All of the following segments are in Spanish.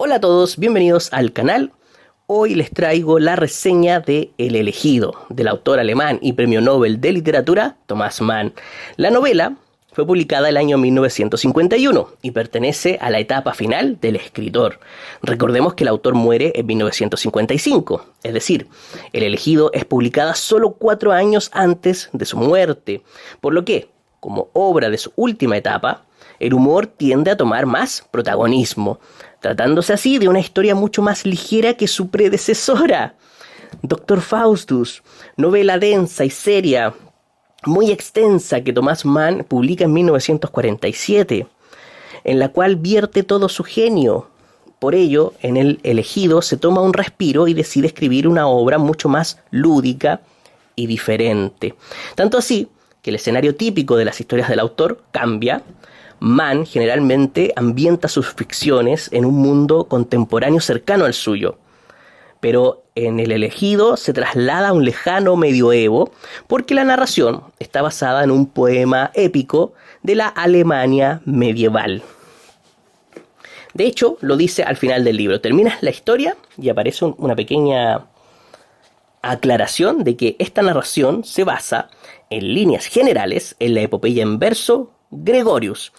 Hola a todos, bienvenidos al canal. Hoy les traigo la reseña de El elegido, del autor alemán y premio Nobel de literatura Thomas Mann. La novela fue publicada el año 1951 y pertenece a la etapa final del escritor. Recordemos que el autor muere en 1955, es decir, El elegido es publicada solo 4 años antes de su muerte, por lo que, como obra de su última etapa, el humor tiende a tomar más protagonismo, tratándose así de una historia mucho más ligera que su predecesora. Dr. Faustus, novela densa y seria, muy extensa que Thomas Mann publica en 1947, en la cual vierte todo su genio. Por ello, en El elegido se toma un respiro y decide escribir una obra mucho más lúdica y diferente. Tanto así que el escenario típico de las historias del autor cambia. Mann generalmente ambienta sus ficciones en un mundo contemporáneo cercano al suyo, pero en El elegido se traslada a un lejano medioevo porque la narración está basada en un poema épico de la Alemania medieval. De hecho, lo dice al final del libro. Terminas la historia y aparece una pequeña aclaración de que esta narración se basa, en líneas generales, en la epopeya en verso Gregorius,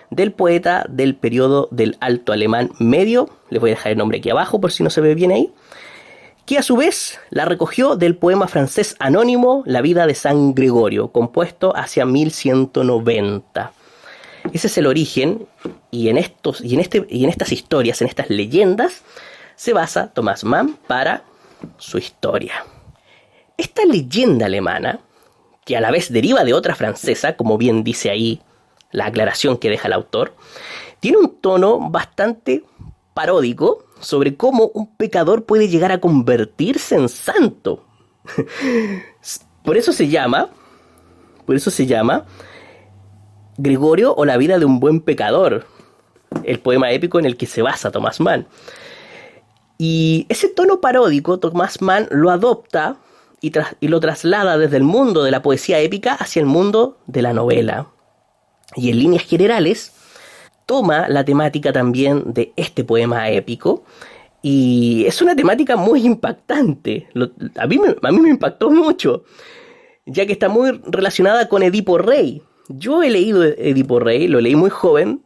del poeta del periodo del Alto Alemán Medio, les voy a dejar el nombre aquí abajo por si no se ve bien ahí, que a su vez la recogió del poema francés anónimo La vida de San Gregorio, compuesto hacia 1190. Ese es el origen, y en estas historias, en estas leyendas, se basa Thomas Mann para su historia. Esta leyenda alemana, que a la vez deriva de otra francesa, como bien dice ahí la aclaración que deja el autor, tiene un tono bastante paródico sobre cómo un pecador puede llegar a convertirse en santo. Por eso se llama Gregorio o la vida de un buen pecador, el poema épico en el que se basa Thomas Mann. Y ese tono paródico Thomas Mann lo adopta y lo traslada desde el mundo de la poesía épica hacia el mundo de la novela. Y en líneas generales toma la temática también de este poema épico, y es una temática muy impactante. A mí me impactó mucho, ya que está muy relacionada con Edipo Rey. Yo he leído Edipo Rey, lo leí muy joven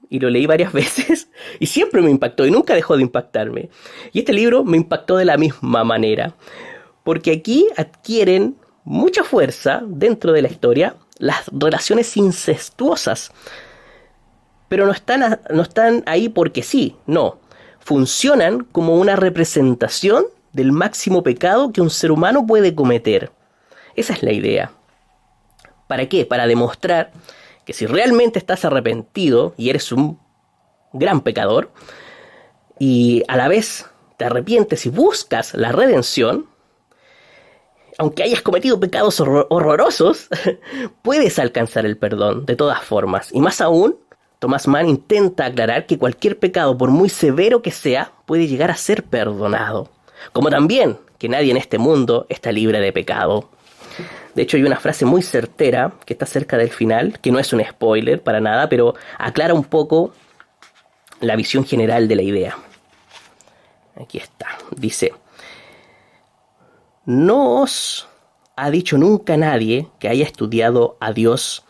y lo leí varias veces y siempre me impactó y nunca dejó de impactarme. Y este libro me impactó de la misma manera, porque aquí adquieren mucha fuerza dentro de la historia las relaciones incestuosas, pero no están ahí porque sí, no. Funcionan como una representación del máximo pecado que un ser humano puede cometer. Esa es la idea. ¿Para qué? Para demostrar que si realmente estás arrepentido y eres un gran pecador, y a la vez te arrepientes y buscas la redención, aunque hayas cometido pecados horrorosos, puedes alcanzar el perdón de todas formas. Y más aún, Thomas Mann intenta aclarar que cualquier pecado, por muy severo que sea, puede llegar a ser perdonado. Como también que nadie en este mundo está libre de pecado. De hecho, hay una frase muy certera que está cerca del final, que no es un spoiler para nada, pero aclara un poco la visión general de la idea. Aquí está. Dice: no os ha dicho nunca nadie que haya estudiado a Dios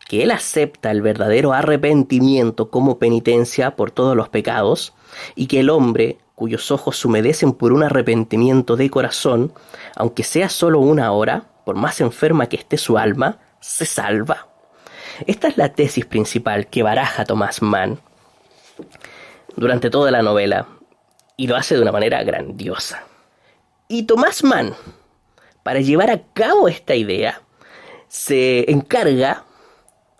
que Él acepta el verdadero arrepentimiento como penitencia por todos los pecados, y que el hombre cuyos ojos se humedecen por un arrepentimiento de corazón, aunque sea solo una hora, por más enferma que esté su alma, se salva. Esta es la tesis principal que baraja Thomas Mann durante toda la novela, y lo hace de una manera grandiosa. Y Thomas Mann, para llevar a cabo esta idea, se encarga,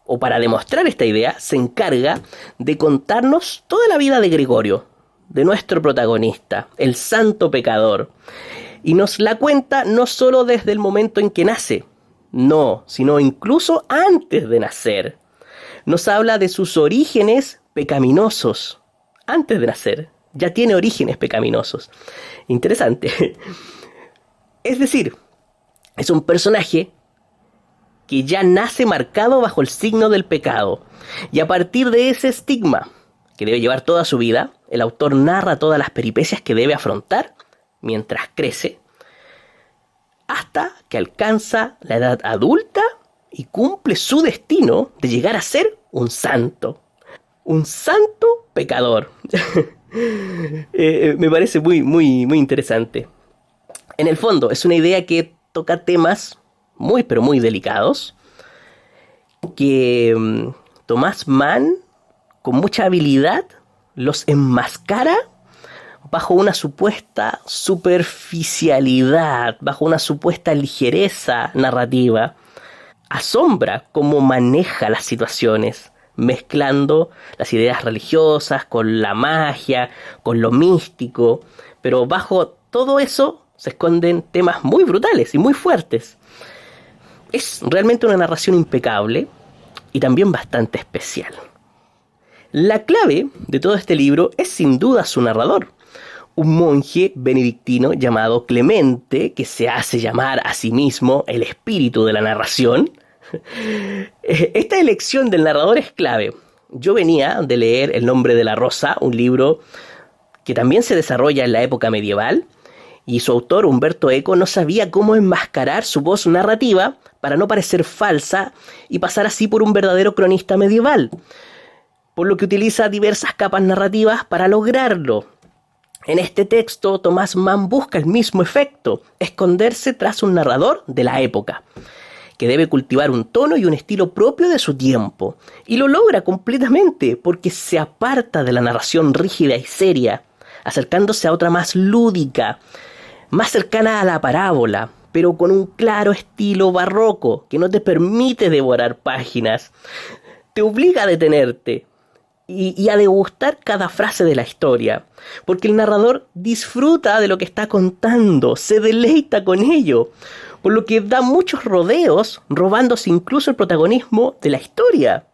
o para demostrar esta idea, se encarga de contarnos toda la vida de Gregorio, de nuestro protagonista, el santo pecador. Y nos la cuenta no solo desde el momento en que nace, no, sino incluso antes de nacer. Nos habla de sus orígenes pecaminosos, antes de nacer. Ya tiene orígenes pecaminosos. Interesante. Es decir, es un personaje que ya nace marcado bajo el signo del pecado. Y a partir de ese estigma, que debe llevar toda su vida, el autor narra todas las peripecias que debe afrontar mientras crece, hasta que alcanza la edad adulta y cumple su destino de llegar a ser un santo pecador. Me parece muy interesante. En el fondo, es una idea que toca temas pero muy delicados, que Thomas Mann, con mucha habilidad, los enmascara bajo una supuesta superficialidad, bajo una supuesta ligereza narrativa. Asombra cómo maneja las situaciones, mezclando las ideas religiosas con la magia, con lo místico, pero bajo todo eso se esconden temas muy brutales y muy fuertes. Es realmente una narración impecable y también bastante especial. La clave de todo este libro es sin duda su narrador, un monje benedictino llamado Clemente, que se hace llamar a sí mismo el espíritu de la narración. Esta elección del narrador es clave. Yo venía de leer El nombre de la rosa, un libro que también se desarrolla en la época medieval, y su autor, Umberto Eco, no sabía cómo enmascarar su voz narrativa para no parecer falsa y pasar así por un verdadero cronista medieval, por lo que utiliza diversas capas narrativas para lograrlo. En este texto, Thomas Mann busca el mismo efecto, esconderse tras un narrador de la época, que debe cultivar un tono y un estilo propio de su tiempo, y lo logra completamente porque se aparta de la narración rígida y seria, acercándose a otra más lúdica, más cercana a la parábola, pero con un claro estilo barroco que no te permite devorar páginas, te obliga a detenerte y a degustar cada frase de la historia, porque el narrador disfruta de lo que está contando, se deleita con ello, por lo que da muchos rodeos, robándose incluso el protagonismo de la historia.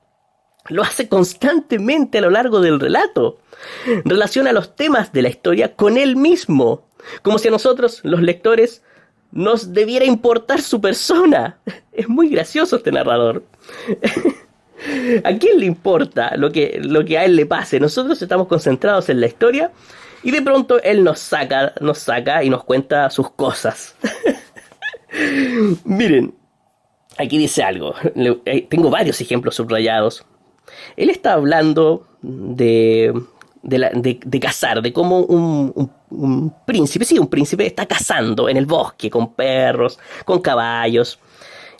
Lo hace constantemente a lo largo del relato. Relaciona los temas de la historia con él mismo, como si a nosotros, los lectores, nos debiera importar su persona. Es muy gracioso este narrador. ¿A quién le importa lo que a él le pase? Nosotros estamos concentrados en la historia y de pronto él nos saca y nos cuenta sus cosas. Miren, aquí dice algo. Tengo varios ejemplos subrayados. Él está hablando de cazar, de cómo un príncipe está cazando en el bosque con perros, con caballos.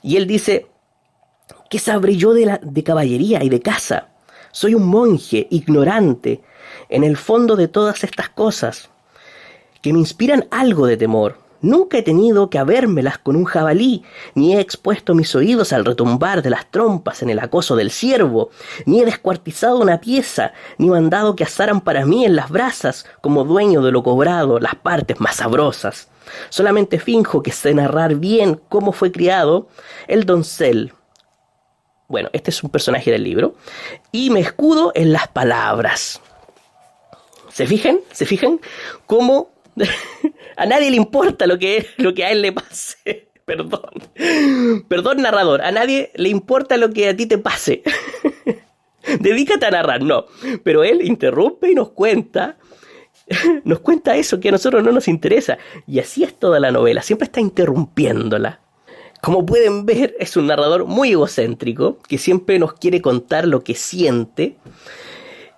Y él dice: ¿qué sabré yo de caballería y de caza? Soy un monje ignorante en el fondo de todas estas cosas, que me inspiran algo de temor. Nunca he tenido que habérmelas con un jabalí, ni he expuesto mis oídos al retumbar de las trompas en el acoso del ciervo, ni he descuartizado una pieza, ni mandado que asaran para mí en las brasas, como dueño de lo cobrado, las partes más sabrosas. Solamente finjo que sé narrar bien cómo fue criado el doncel. Bueno, este es un personaje del libro. Y me escudo en las palabras. ¿Se fijan? ¿Cómo a nadie le importa lo que a él le pase? Perdón, narrador. A nadie le importa lo que a ti te pase. Dedícate a narrar, no. Pero él interrumpe y nos cuenta eso que a nosotros no nos interesa. Y así es toda la novela. Siempre está interrumpiéndola. Como pueden ver, es un narrador muy egocéntrico, que siempre nos quiere contar lo que siente.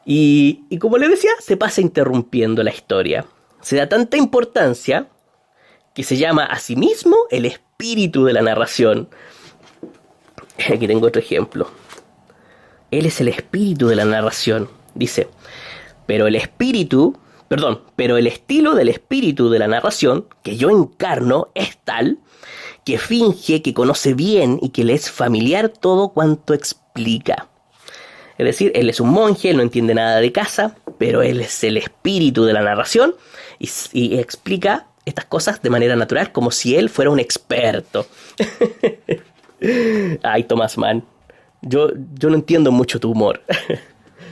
Y como les decía, se pasa interrumpiendo la historia. Se da tanta importancia que se llama a sí mismo el espíritu de la narración. Aquí tengo otro ejemplo. Él es el espíritu de la narración. Dice: pero el estilo del espíritu de la narración que yo encarno es tal que finge que conoce bien y que le es familiar todo cuanto explica. Es decir, él es un monje, él no entiende nada de caza, pero él es el espíritu de la narración y explica estas cosas de manera natural, como si él fuera un experto. Ay, Thomas Mann, yo no entiendo mucho tu humor.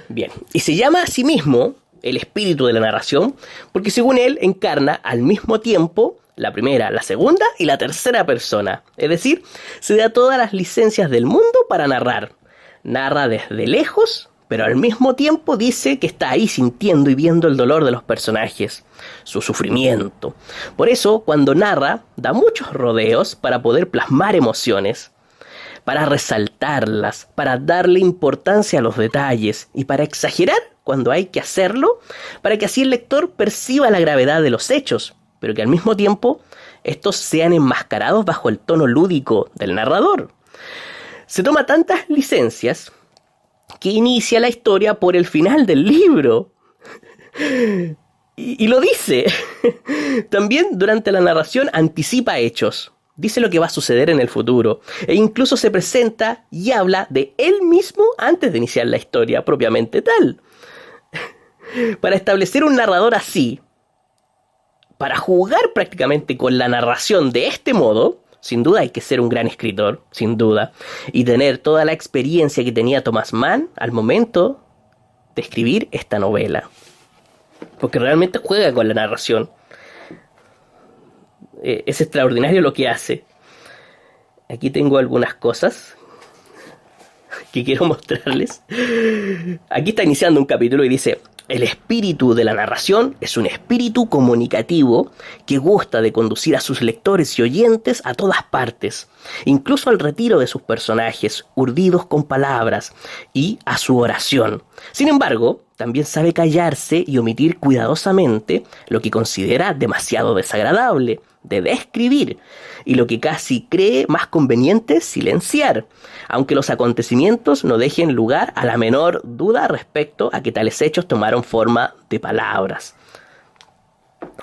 Bien, y se llama a sí mismo el espíritu de la narración, porque según él encarna al mismo tiempo la primera, la segunda y la tercera persona. Es decir, se da todas las licencias del mundo para narrar. Narra desde lejos, pero al mismo tiempo dice que está ahí sintiendo y viendo el dolor de los personajes, su sufrimiento. Por eso, cuando narra, da muchos rodeos para poder plasmar emociones, para resaltarlas, para darle importancia a los detalles y para exagerar cuando hay que hacerlo, para que así el lector perciba la gravedad de los hechos, pero que al mismo tiempo estos sean enmascarados bajo el tono lúdico del narrador. Se toma tantas licencias que inicia la historia por el final del libro. Y lo dice. También durante la narración anticipa hechos. Dice lo que va a suceder en el futuro. E incluso se presenta y habla de él mismo antes de iniciar la historia propiamente tal. Para establecer un narrador así, para jugar prácticamente con la narración de este modo, sin duda hay que ser un gran escritor, sin duda, y tener toda la experiencia que tenía Thomas Mann al momento de escribir esta novela. Porque realmente juega con la narración. Es extraordinario lo que hace. Aquí tengo algunas cosas que quiero mostrarles. Aquí está iniciando un capítulo y dice: el espíritu de la narración es un espíritu comunicativo que gusta de conducir a sus lectores y oyentes a todas partes, incluso al retiro de sus personajes, urdidos con palabras, y a su oración. Sin embargo, también sabe callarse y omitir cuidadosamente lo que considera demasiado desagradable de describir, y lo que casi cree más conveniente silenciar, aunque los acontecimientos no dejen lugar a la menor duda respecto a que tales hechos tomaron forma de palabras.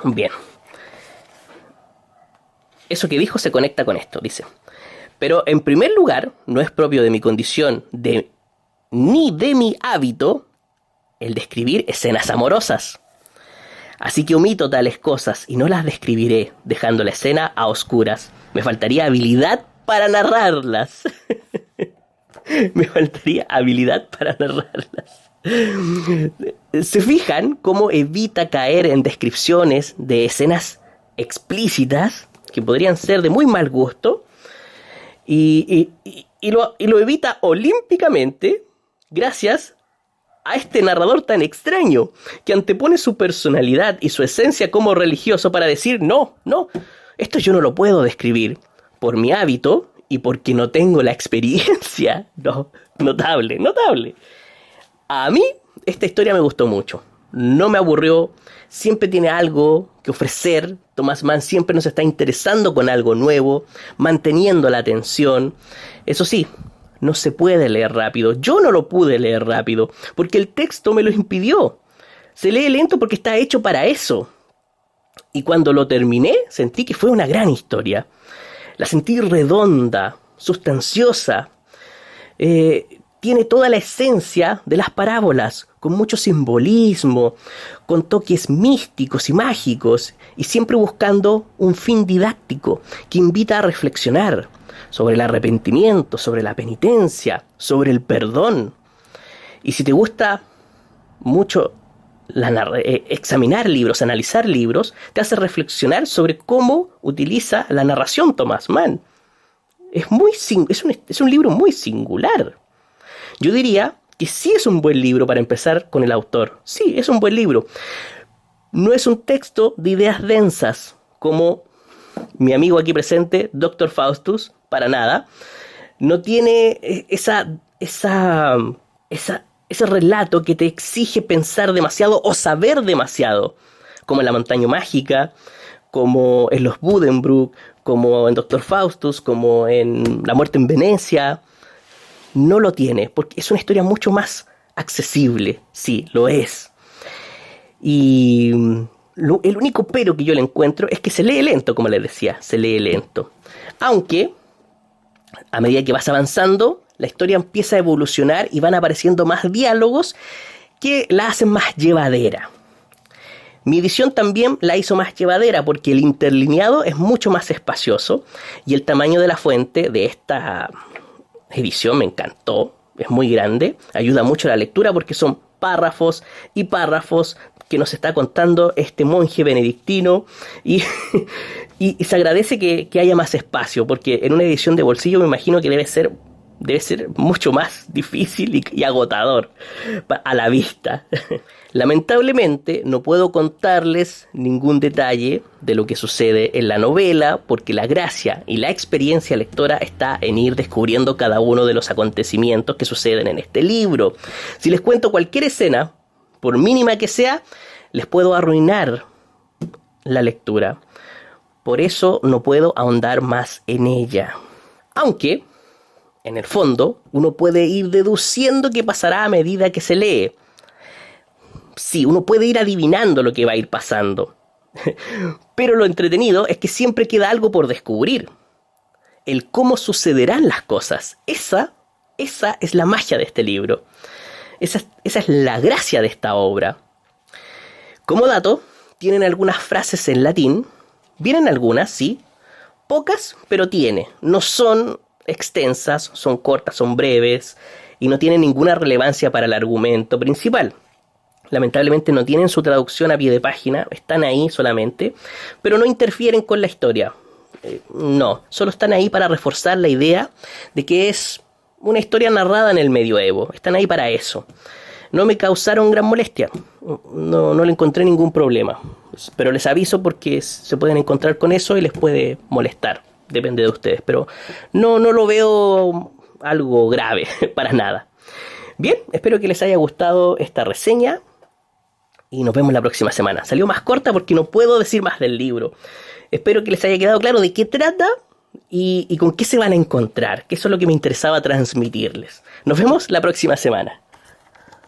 Bien. Eso que dijo se conecta con esto, dice. Pero en primer lugar, no es propio de mi condición ni de mi hábito el describir escenas amorosas. Así que omito tales cosas y no las describiré, dejando la escena a oscuras. Me faltaría habilidad para narrarlas. Me faltaría habilidad para narrarlas. ¿Se fijan cómo evita caer en descripciones de escenas explícitas que podrían ser de muy mal gusto? Y lo evita olímpicamente gracias a este narrador tan extraño, que antepone su personalidad y su esencia como religioso para decir: no, esto yo no lo puedo describir, por mi hábito y porque no tengo la experiencia. No, notable. A mí esta historia me gustó mucho, no me aburrió, siempre tiene algo que ofrecer. Thomas Mann siempre nos está interesando con algo nuevo, manteniendo la atención. Eso sí, no se puede leer rápido. Yo no lo pude leer rápido porque el texto me lo impidió. Se lee lento porque está hecho para eso. Y cuando lo terminé, sentí que fue una gran historia. La sentí redonda, sustanciosa. Tiene toda la esencia de las parábolas, con mucho simbolismo, con toques místicos y mágicos, y siempre buscando un fin didáctico que invita a reflexionar sobre el arrepentimiento, sobre la penitencia, sobre el perdón. Y si te gusta mucho examinar libros, analizar libros, te hace reflexionar sobre cómo utiliza la narración Thomas Mann. Es un libro muy singular. Yo diría que sí es un buen libro para empezar con el autor. Sí, es un buen libro. No es un texto de ideas densas, como mi amigo aquí presente, Dr. Faustus, para nada. No tiene ese relato que te exige pensar demasiado o saber demasiado, como en La Montaña Mágica, como en Los Buddenbrook, como en Dr. Faustus, como en La Muerte en Venecia. No lo tiene, porque es una historia mucho más accesible. Sí, lo es. Y el único pero que yo le encuentro es que se lee lento, como les decía, se lee lento. Aunque, a medida que vas avanzando, la historia empieza a evolucionar y van apareciendo más diálogos que la hacen más llevadera. Mi edición también la hizo más llevadera porque el interlineado es mucho más espacioso y el tamaño de la fuente de esta edición me encantó, es muy grande, ayuda mucho a la lectura porque son párrafos y párrafos que nos está contando este monje benedictino y se agradece que haya más espacio, porque en una edición de bolsillo me imagino que debe ser debe ser mucho más difícil y agotador a la vista. Lamentablemente no puedo contarles ningún detalle de lo que sucede en la novela, porque la gracia y la experiencia lectora está en ir descubriendo cada uno de los acontecimientos que suceden en este libro. Si les cuento cualquier escena, por mínima que sea, les puedo arruinar la lectura. Por eso no puedo ahondar más en ella. Aunque, en el fondo, uno puede ir deduciendo qué pasará a medida que se lee. Sí, uno puede ir adivinando lo que va a ir pasando. Pero lo entretenido es que siempre queda algo por descubrir. El cómo sucederán las cosas. Esa es la magia de este libro. Esa es la gracia de esta obra. Como dato, tienen algunas frases en latín. Vienen algunas, sí. Pocas, pero tiene. No son extensas, son cortas, son breves y no tienen ninguna relevancia para el argumento principal. Lamentablemente no tienen su traducción a pie de página, están ahí solamente, pero no interfieren con la historia. No, solo están ahí para reforzar la idea de que es una historia narrada en el medioevo. Están ahí para eso. No me causaron gran molestia, no le encontré ningún problema, pero les aviso porque se pueden encontrar con eso y les puede molestar, depende de ustedes, pero no lo veo algo grave, para nada. Bien, espero que les haya gustado esta reseña y nos vemos la próxima semana. Salió más corta porque no puedo decir más del libro. Espero que les haya quedado claro de qué trata y con qué se van a encontrar, que eso es lo que me interesaba transmitirles. Nos vemos la próxima semana.